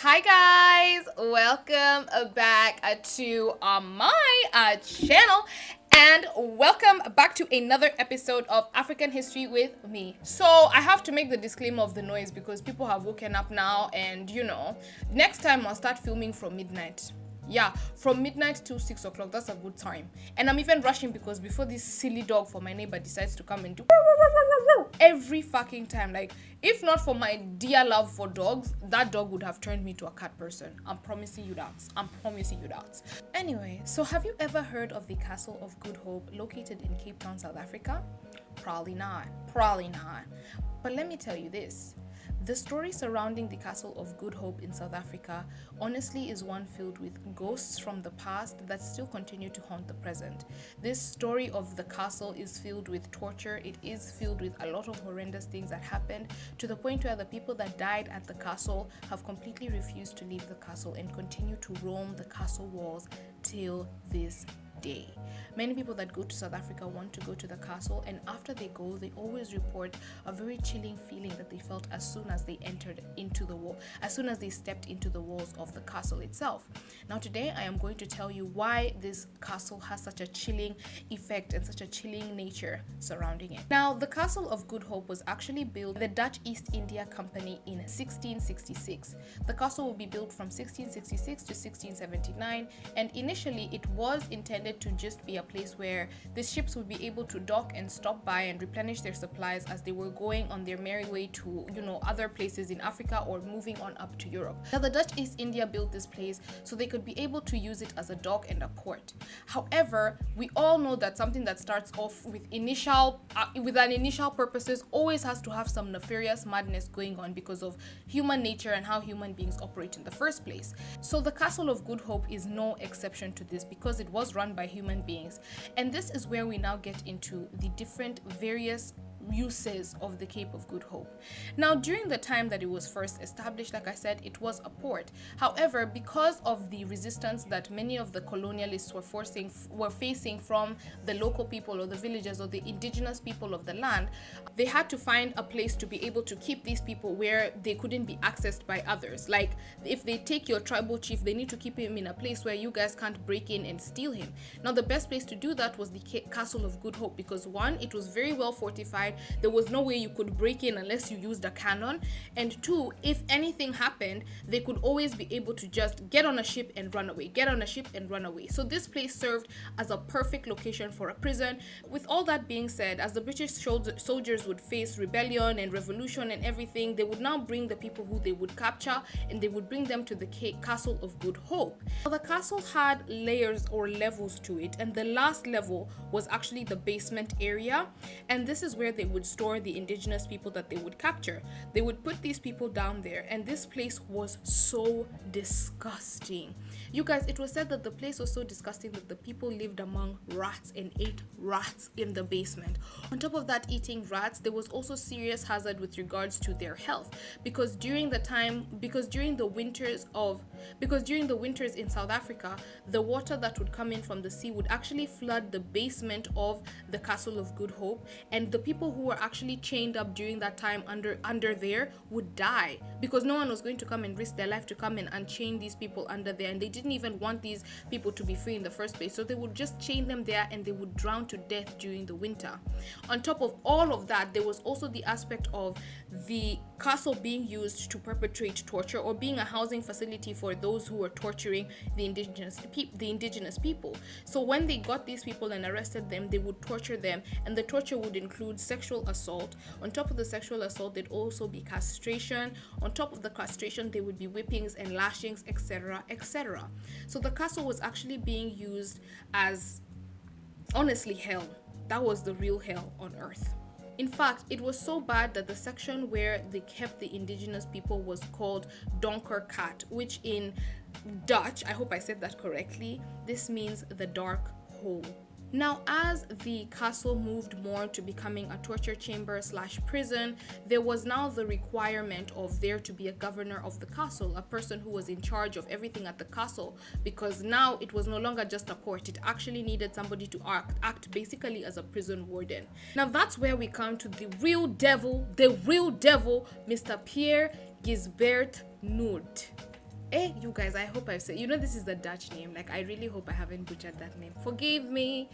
Hi guys, welcome back to my channel, and welcome back to another episode of African History with me. So I have to make the disclaimer of the noise because people have woken up now, and next time I'll start filming from midnight. Yeah, from midnight till 6 o'clock. That's a good time. And I'm even rushing because before this silly dog for my neighbor decides to come and do every fucking time, like, if not for my dear love for dogs, that dog would have turned me to a cat person. I'm promising you that. Anyway, so have you ever heard of the Castle of Good Hope located in Cape Town, South Africa? Probably not. But let me tell you this. The story surrounding the Castle of Good Hope in South Africa honestly is one filled with ghosts from the past that still continue to haunt the present. This story of the castle is filled with torture. It is filled with a lot of horrendous things that happened, to the point where the people that died at the castle have completely refused to leave the castle and continue to roam the castle walls till this day. Many people that go to South Africa want to go to the castle, and after they go, they always report a very chilling feeling that they felt as soon as they entered into the wall, as soon as they stepped into the walls of the castle itself. Now today I am going to tell you why this castle has such a chilling effect and such a chilling nature surrounding it. Now, the Castle of Good Hope was actually built by the Dutch East India Company in 1666. The castle will be built from 1666 to 1679, and initially it was intended to just be a place where the ships would be able to dock and stop by and replenish their supplies as they were going on their merry way to, other places in Africa or moving on up to Europe. Now, the Dutch East India built this place so they could be able to use it as a dock and a port. However, we all know that something that starts off with an initial purposes always has to have some nefarious madness going on because of human nature and how human beings operate in the first place. So the Castle of Good Hope is no exception to this because it was run by human beings. And this is where we now get into the different various uses of the Cape of Good Hope. Now, during the time that it was first established, like I said, it was a port. However, because of the resistance that many of the colonialists were facing from the local people or the villagers or the indigenous people of the land, they had to find a place to be able to keep these people where they couldn't be accessed by others. Like, if they take your tribal chief, they need to keep him in a place where you guys can't break in and steal him. Now, the best place to do that was the Castle of Good Hope because, one, it was very well fortified. There was no way you could break in unless you used a cannon, and two, if anything happened, they could always be able to just get on a ship and run away. So this place served as a perfect location for a prison. With all that being said, as the British soldiers would face rebellion and revolution and everything, they would now bring the people who they would capture and they would bring them to the Castle of Good Hope. Now, the castle had layers or levels to it, and the last level was actually the basement area, and this is where they would store the indigenous people that they would capture. They would put these people down there, and this place was so disgusting. You guys, it was said that the place was so disgusting that the people lived among rats and ate rats in the basement. On top of that, eating rats, there was also serious hazard with regards to their health because during the winters in South Africa, the water that would come in from the sea would actually flood the basement of the Castle of Good Hope, and the people who were actually chained up during that time under there would die because no one was going to come and risk their life to come and unchain these people under there, and they didn't even want these people to be free in the first place, so they would just chain them there and they would drown to death during the winter. On top of all of that, there was also the aspect of the castle being used to perpetrate torture or being a housing facility for those who were torturing the indigenous people. So when they got these people and arrested them, they would torture them, and the torture would include sexual assault. On top of the sexual assault, there'd also be castration. On top of the castration, there would be whippings and lashings, etc., etc. So the castle was actually being used as, honestly, hell. That was the real hell on earth. In fact, it was so bad that the section where they kept the indigenous people was called Donkerkat, which in Dutch, I hope I said that correctly, this means the dark hole. Now, as the castle moved more to becoming a torture chamber / prison, there was now the requirement of there to be a governor of the castle, a person who was in charge of everything at the castle, because now it was no longer just a port. It actually needed somebody to act basically as a prison warden. Now, that's where we come to the real devil, Mr. Pierre Gisbert Noord. You guys, I hope I've said, this is the Dutch name. Like, I really hope I haven't butchered that name. Forgive me,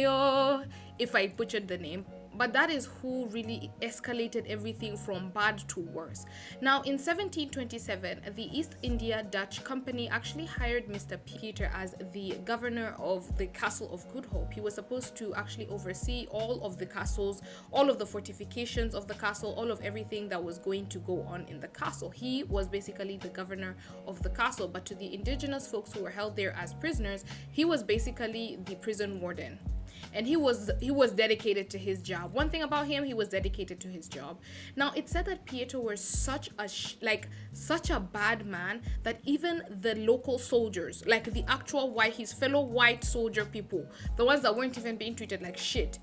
oh, if I butchered the name. But that is who really escalated everything from bad to worse. Now, in 1727, the East India Dutch Company actually hired Mr. Peter as the governor of the Castle of Good Hope. He was supposed to actually oversee all of the castles, all of the fortifications of the castle, all of everything that was going to go on in the castle. He was basically the governor of the castle, but to the indigenous folks who were held there as prisoners, he was basically the prison warden. And he was dedicated to his job. One thing about him, he was dedicated to his job. Now, it said that Pietro was such a bad man that even the local soldiers, like the actual his fellow white soldier people, the ones that weren't even being treated like shit,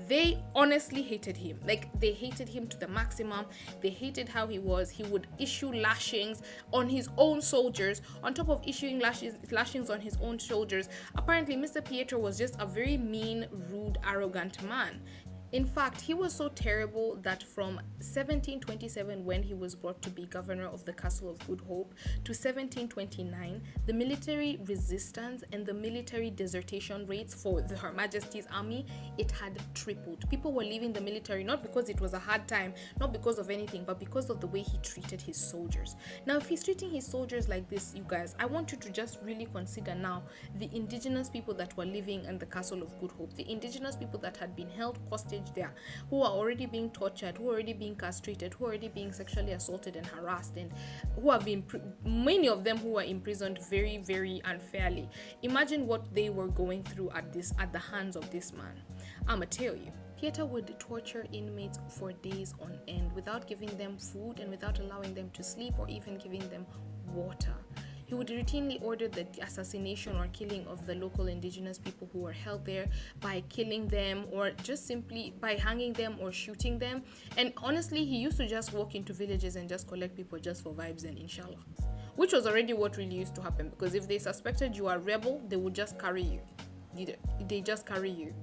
they honestly hated him. Like, they hated him to the maximum. They hated how he was. He would issue lashings on his own soldiers. On top of issuing lashings on his own soldiers, apparently Mr. Pietro was just a very mean, rude, arrogant man. In fact, he was so terrible that from 1727, when he was brought to be governor of the Castle of Good Hope, to 1729, the military resistance and the military desertion rates for Her Majesty's army, it had tripled. People were leaving the military not because it was a hard time, not because of anything, but because of the way he treated his soldiers. Now, if he's treating his soldiers like this, you guys, I want you to just really consider now the indigenous people that were living in the Castle of Good Hope, the indigenous people that had been held hostage there, who are already being tortured, who are already being castrated, who are already being sexually assaulted and harassed, and who have been many of them who were imprisoned very, very unfairly. Imagine what they were going through at the hands of this man. I'ma tell you, Peter would torture inmates for days on end without giving them food and without allowing them to sleep or even giving them water. He would routinely order the assassination or killing of the local indigenous people who were held there by killing them, or just simply by hanging them or shooting them. And honestly, he used to just walk into villages and just collect people just for vibes and inshallah, which was already what really used to happen, because if they suspected you are a rebel, they would just carry you. They just carry you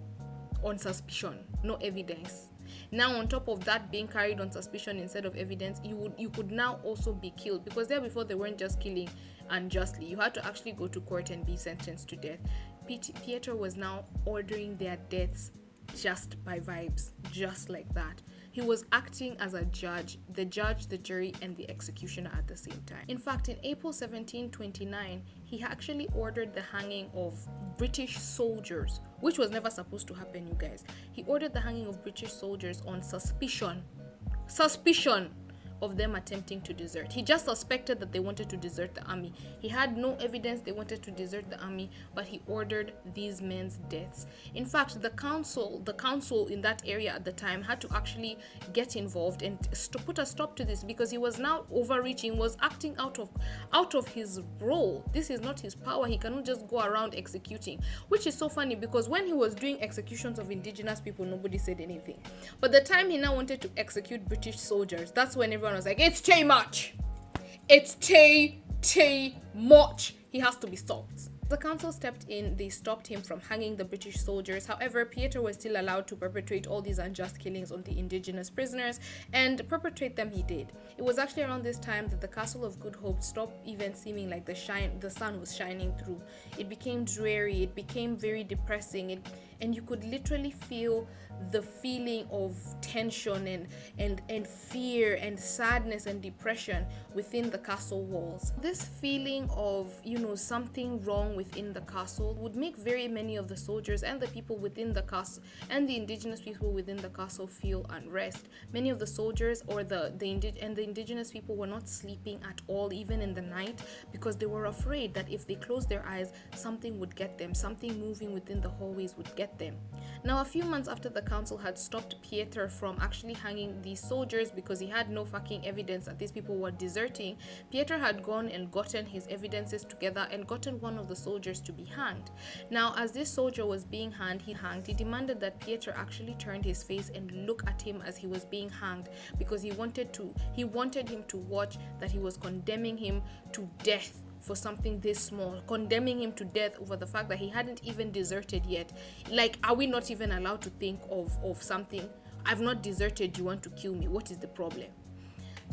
on suspicion, no evidence. Now, on top of that, being carried on suspicion instead of evidence, you could now also be killed, because there before they weren't just killing unjustly. You had to actually go to court and be sentenced to death. Pietro was now ordering their deaths just by vibes, just like that. He was acting as a judge, the jury, and the executioner at the same time. In fact, in April 1729, he actually ordered the hanging of British soldiers, which was never supposed to happen, you guys. He ordered the hanging of British soldiers on suspicion of them attempting to desert. He just suspected that they wanted to desert the army. He had no evidence they wanted to desert the army, but he ordered these men's deaths. In fact, the council in that area at the time had to actually get involved and put a stop to this, because he was now overreaching, was acting out of his role. This is not his power. He cannot just go around executing, which is so funny, because when he was doing executions of indigenous people, nobody said anything. But the time he now wanted to execute British soldiers, that's when everyone was like, it's too much. It's too much. He has to be stopped. The council stepped in. They stopped him from hanging the British soldiers. However, Pietro was still allowed to perpetrate all these unjust killings on the indigenous prisoners, and perpetrate them he did. It was actually around this time that the Castle of Good Hope stopped even seeming like the sun was shining through. It became dreary. It became very depressing. And you could literally feel the feeling of tension and fear and sadness and depression within the castle walls. This feeling of, something wrong within the castle would make very many of the soldiers and the people within the castle and the indigenous people within the castle feel unrest. Many of the soldiers or the indigenous people were not sleeping at all, even in the night, because they were afraid that if they closed their eyes, something would get them, something moving within the hallways would get them. Now, a few months after the council had stopped Pietro from actually hanging these soldiers, because he had no fucking evidence that these people were deserting, Pietro had gone and gotten his evidences together and gotten one of the soldiers to be hanged. Now, as this soldier was being hanged, he demanded that Pietro actually turned his face and look at him as he was being hanged, because he wanted him to watch that he was condemning him to death for something this small, condemning him to death over the fact that he hadn't even deserted yet. Like, are we not even allowed to think of something? I've not deserted, you want to kill me, what is the problem?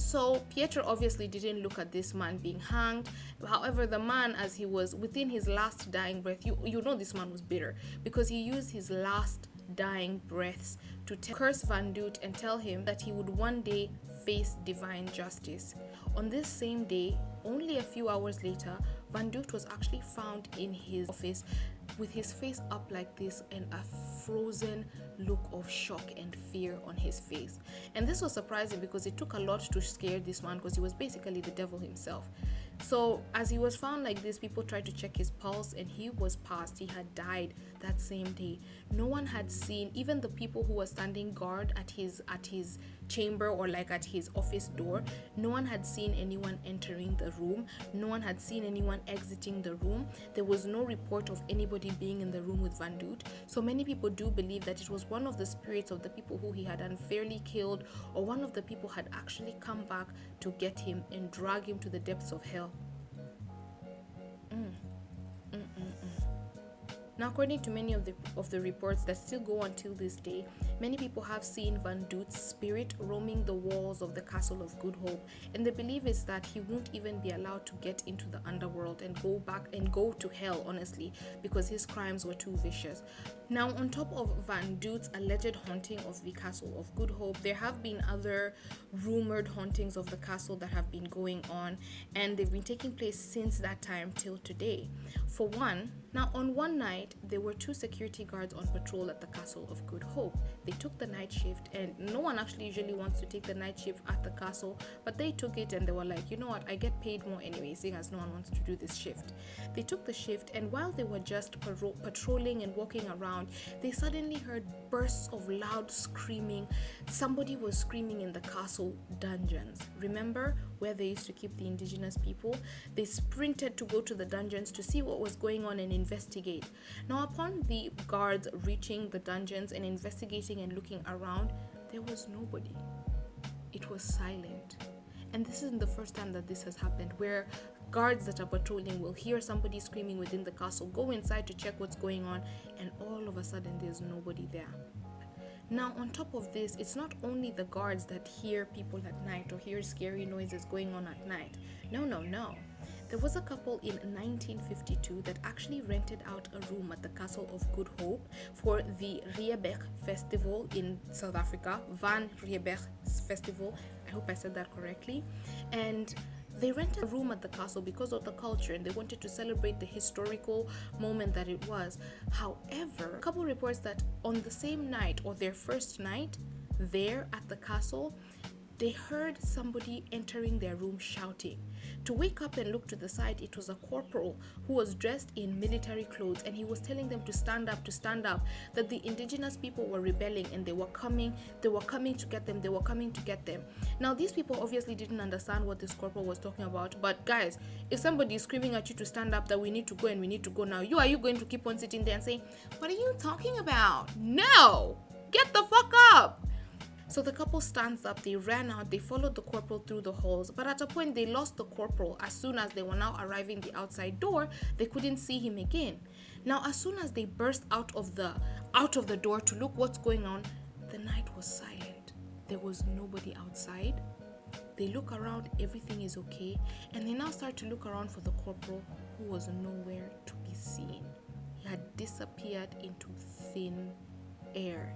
So Pietro obviously didn't look at this man being hanged. However, the man, as he was within his last dying breath, you know this man was bitter, because he used his last dying breaths to curse Van Doet and tell him that he would one day face divine justice. On this same day, only a few hours later, Van Doet was actually found in his office with his face up like this and a frozen look of shock and fear on his face. And this was surprising because it took a lot to scare this man, because he was basically the devil himself. So as he was found like this, people tried to check his pulse, and he was passed. He had died that same day. No one had seen, even the people who were standing guard at his chamber, or like at his office door, no one had seen anyone entering the room. No one had seen anyone exiting the room. There was no report of anybody being in the room with Van Doet. So many people do believe that it was one of the spirits of the people who he had unfairly killed, or one of the people had actually come back to get him and drag him to the depths of hell. Now, according to many of the reports that still go until this day, many people have seen Van Doet's spirit roaming the walls of the Castle of Good Hope, and the belief is that he won't even be allowed to get into the underworld and go to hell, honestly, because his crimes were too vicious. Now, on top of Van Doet's alleged haunting of the Castle of Good Hope, there have been other rumored hauntings of the castle that have been going on, and they've been taking place since that time till today. For one, now on one night, there were 2 security guards on patrol at the Castle of Good Hope. They took the night shift, and no one actually usually wants to take the night shift at the castle, but they took it, and they were like, you know what, I get paid more anyway, seeing as no one wants to do this shift. They took the shift, and while they were just patrolling and walking around, they suddenly heard bursts of loud screaming. Somebody was screaming in the castle dungeons. Remember where they used to keep the indigenous people? They sprinted to go to the dungeons to see what was going on and investigate. Now, upon the guards reaching the dungeons and investigating and looking around, there was nobody. It was silent. And this isn't the first time that this has happened, where guards that are patrolling will hear somebody screaming within the castle, go inside to check what's going on, and all of a sudden there's nobody there. Now, on top of this, it's not only the guards that hear people at night or hear scary noises going on at night. No. There was a couple in 1952 that actually rented out a room at the Castle of Good Hope for the Riebeek Festival in South Africa, Van Riebeek Festival. I hope I said that correctly. And they rented a room at the castle because of the culture, and they wanted to celebrate the historical moment that it was. However, a couple reports that on the same night, or their first night there at the castle, they heard somebody entering their room shouting. To wake up and look to the side, it was a corporal who was dressed in military clothes, and he was telling them to stand up, that the indigenous people were rebelling and they were coming to get them. Now, these people obviously didn't understand what this corporal was talking about, but guys, if somebody is screaming at you to stand up, that we need to go and we need to go now, are you going to keep on sitting there and saying, what are you talking about? No! Get the fuck up! So the couple stands up, they ran out, they followed the corporal through the halls, but at a point they lost the corporal. As soon as they were now arriving the outside door, they couldn't see him again. Now, as soon as they burst out of the door to look what's going on, the night was silent. There was nobody outside. They look around, everything is okay, and they now start to look around for the corporal, who was nowhere to be seen. He had disappeared into thin air.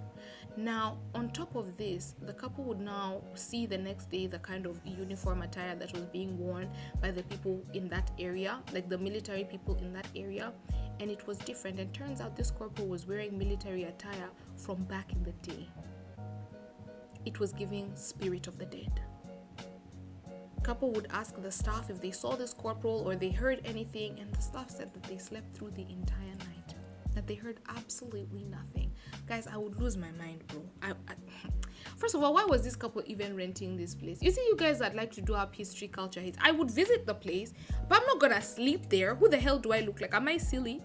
Now, on top of this, the couple would now see the next day the kind of uniform attire that was being worn by the people in that area, like the military people in that area, and it was different. And turns out this corporal was wearing military attire from back in the day. It was giving spirit of the dead. Couple would ask the staff if they saw this corporal or they heard anything, and the staff said that they slept through the entire night, that they heard absolutely nothing. Guys, I would lose my mind, bro. First of all, why was this couple even renting this place? You see, you guys that like to do up history, culture hits, I would visit the place, but I'm not gonna sleep there. Who the hell do I look like? Am I silly?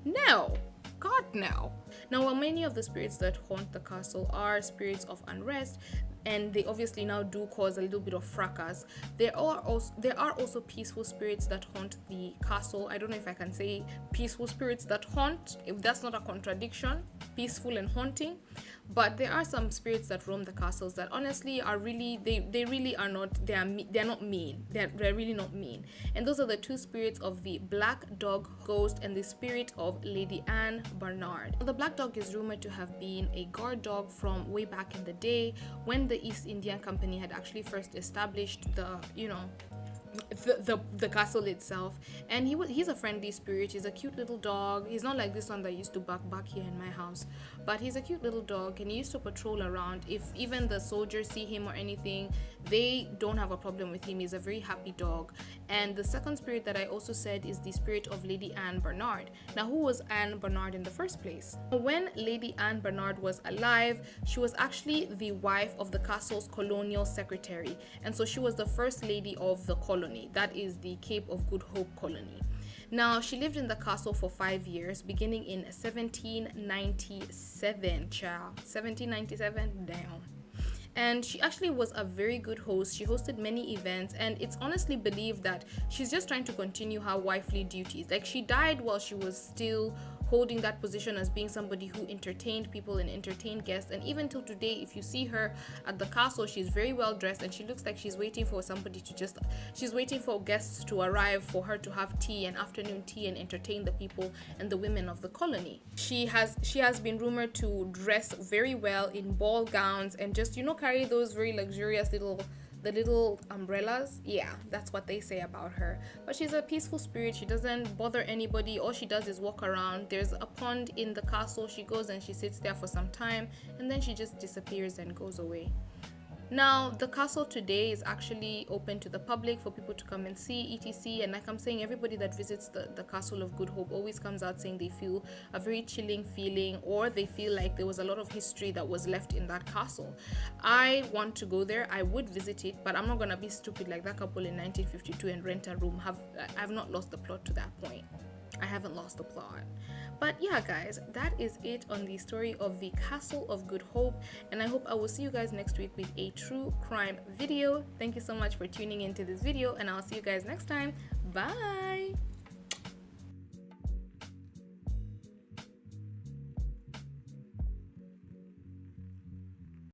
No. God, no. Now, while many of the spirits that haunt the castle are spirits of unrest, and they obviously now do cause a little bit of fracas. There are also peaceful spirits that haunt the castle. I don't know if I can say peaceful spirits that haunt, if that's not a contradiction, peaceful and haunting. But there are some spirits that roam the castles that honestly are really, they really are not, they're not mean. They're really not mean. And those are the two spirits of the black dog ghost and the spirit of Lady Anne Barnard. The black dog is rumored to have been a guard dog from way back in the day when the East Indian Company had actually first established the castle itself. And he's a friendly spirit. He's a cute little dog. He's not like this one that used to bark back here in my house, but he's a cute little dog, and he used to patrol around. If even the soldiers see him or anything, they don't have a problem with him. He's a very happy dog. And the second spirit that I also said is the spirit of Lady Anne Barnard. Now, who was Anne Barnard in the first place? When Lady Anne Barnard was alive, she was actually the wife of the castle's colonial secretary, and so she was the first lady of the colony. That is the Cape of Good Hope colony. Now, she lived in the castle for 5 years, beginning in 1797, child. 1797, damn. And she actually was a very good host. She hosted many events, and it's honestly believed that she's just trying to continue her wifely duties. Like, she died while she was still holding that position as being somebody who entertained people and entertained guests. And even till today, if you see her at the castle, she's very well dressed, and she looks like she's waiting for she's waiting for guests to arrive for her to have tea and afternoon tea and entertain the people and the women of the colony. She has been rumored to dress very well in ball gowns and just, carry those very luxurious little umbrellas. Yeah, that's what they say about her. But she's a peaceful spirit. She doesn't bother anybody. All she does is walk around. There's a pond in the castle. She goes and she sits there for some time, and then she just disappears and goes away. Now, the castle today is actually open to the public for people to come and see, etc. And like I'm saying, everybody that visits the Castle of Good Hope always comes out saying they feel a very chilling feeling, or they feel like there was a lot of history that was left in that castle. I want to go there. I would visit it, but I'm not gonna be stupid like that couple in 1952 and rent a room. I've not lost the plot to that point. I haven't lost the plot. But yeah, guys, that is it on the story of the Castle of Good Hope, and I hope I will see you guys next week with a true crime video. Thank you so much for tuning into this video, and I'll see you guys next time. Bye.